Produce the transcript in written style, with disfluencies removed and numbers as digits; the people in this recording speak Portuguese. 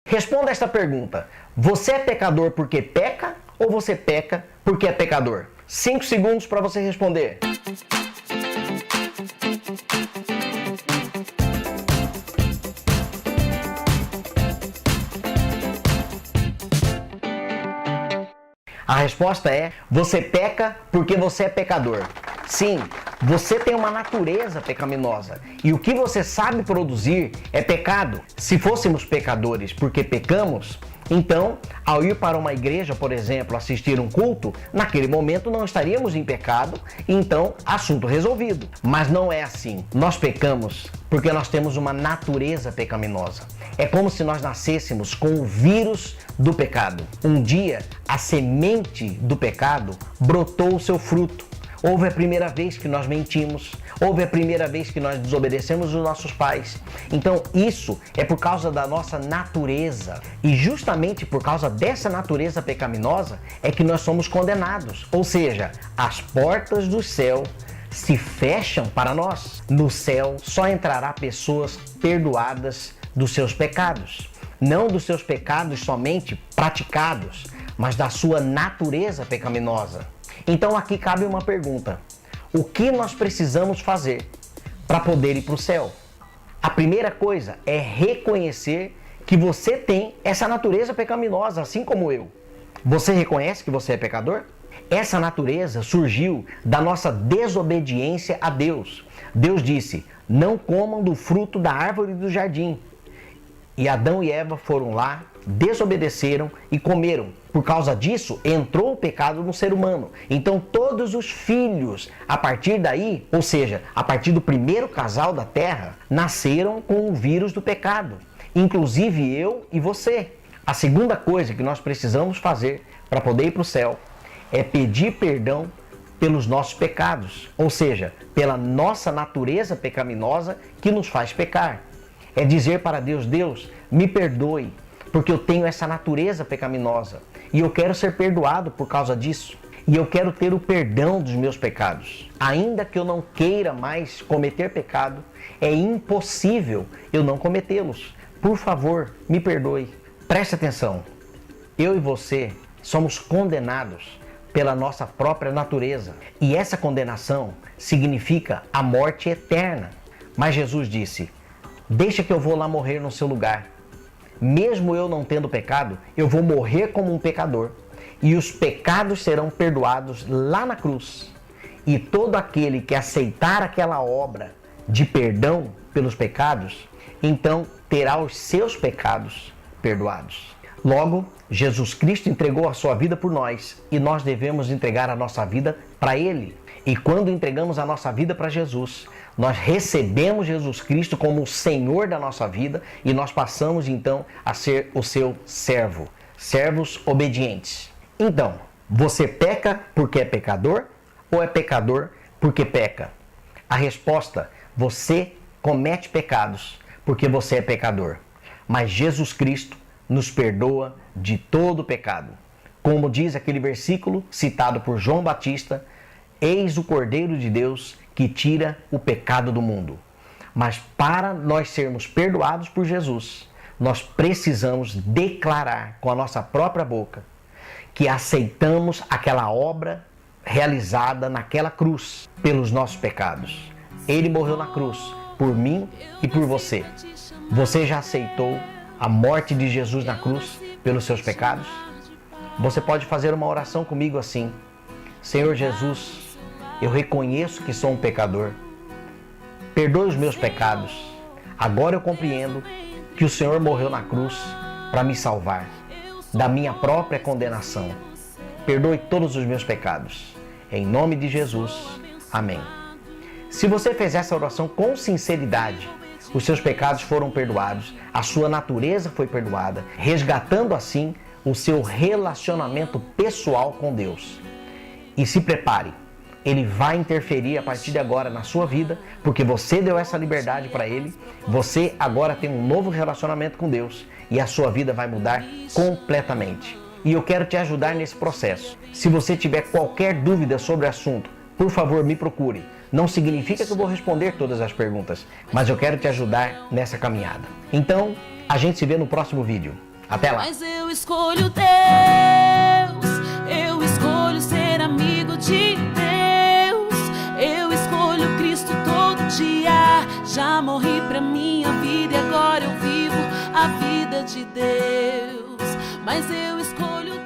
Responda esta pergunta: você é pecador porque peca ou você peca porque é pecador? 5 segundos para você responder. A resposta é: você peca porque você é pecador. Sim, você tem uma natureza pecaminosa e o que você sabe produzir é pecado. Se fôssemos pecadores porque pecamos, então, ao ir para uma igreja, por exemplo, assistir um culto, naquele momento não estaríamos em pecado, então, assunto resolvido. Mas não é assim. Nós pecamos porque nós temos uma natureza pecaminosa. É como se nós nascêssemos com o vírus do pecado. Um dia, a semente do pecado brotou o seu fruto. Houve a primeira vez que nós mentimos, houve a primeira vez que nós desobedecemos os nossos pais. Então isso é por causa da nossa natureza. E justamente por causa dessa natureza pecaminosa é que nós somos condenados. Ou seja, as portas do céu se fecham para nós. No céu só entrará pessoas perdoadas dos seus pecados. Não dos seus pecados somente praticados, mas da sua natureza pecaminosa. Então aqui cabe uma pergunta: o que nós precisamos fazer para poder ir para o céu? A primeira coisa é reconhecer que você tem essa natureza pecaminosa, assim como eu. Você reconhece que você é pecador? Essa natureza surgiu da nossa desobediência a Deus. Deus disse: não comam do fruto da árvore do jardim. E Adão e Eva foram lá, desobedeceram e comeram. Por causa disso, entrou o pecado no ser humano. Então todos os filhos, a partir daí, ou seja, a partir do primeiro casal da terra, nasceram com o vírus do pecado. Inclusive eu e você. A segunda coisa que nós precisamos fazer para poder ir para o céu é pedir perdão pelos nossos pecados. Ou seja, pela nossa natureza pecaminosa que nos faz pecar. É dizer para Deus: Deus, me perdoe, porque eu tenho essa natureza pecaminosa e eu quero ser perdoado por causa disso. E eu quero ter o perdão dos meus pecados. Ainda que eu não queira mais cometer pecado, é impossível eu não cometê-los. Por favor, me perdoe. Preste atenção. Eu e você somos condenados pela nossa própria natureza. E essa condenação significa a morte eterna. Mas Jesus disse: deixa que eu vou lá morrer no seu lugar. Mesmo eu não tendo pecado, eu vou morrer como um pecador. E os pecados serão perdoados lá na cruz. E todo aquele que aceitar aquela obra de perdão pelos pecados, então terá os seus pecados perdoados. Logo, Jesus Cristo entregou a sua vida por nós e nós devemos entregar a nossa vida para Ele. E quando entregamos a nossa vida para Jesus, nós recebemos Jesus Cristo como o Senhor da nossa vida e nós passamos então a ser o seu servo, servos obedientes. Então, você peca porque é pecador ou é pecador porque peca? A resposta: você comete pecados porque você é pecador, mas Jesus Cristo nos perdoa de todo pecado. Como diz aquele versículo citado por João Batista: eis o Cordeiro de Deus que tira o pecado do mundo. Mas para nós sermos perdoados por Jesus, nós precisamos declarar com a nossa própria boca que aceitamos aquela obra realizada naquela cruz pelos nossos pecados. Ele morreu na cruz por mim e por você. Você já aceitou a morte de Jesus na cruz pelos seus pecados? Você pode fazer uma oração comigo assim: Senhor Jesus, eu reconheço que sou um pecador. Perdoe os meus pecados. Agora eu compreendo que o Senhor morreu na cruz para me salvar da minha própria condenação. Perdoe todos os meus pecados. Em nome de Jesus. Amém. Se você fez essa oração com sinceridade, os seus pecados foram perdoados, a sua natureza foi perdoada, resgatando assim o seu relacionamento pessoal com Deus. E se prepare, Ele vai interferir a partir de agora na sua vida, porque você deu essa liberdade para Ele, você agora tem um novo relacionamento com Deus e a sua vida vai mudar completamente. E eu quero te ajudar nesse processo. Se você tiver qualquer dúvida sobre o assunto, por favor, me procure. Não significa que eu vou responder todas as perguntas, mas eu quero te ajudar nessa caminhada. Então, a gente se vê no próximo vídeo. Até lá. Mas eu escolho Deus, eu escolho ser amigo de Deus, eu escolho Cristo todo dia. Já morri pra minha vida e agora eu vivo a vida de Deus. Mas eu escolho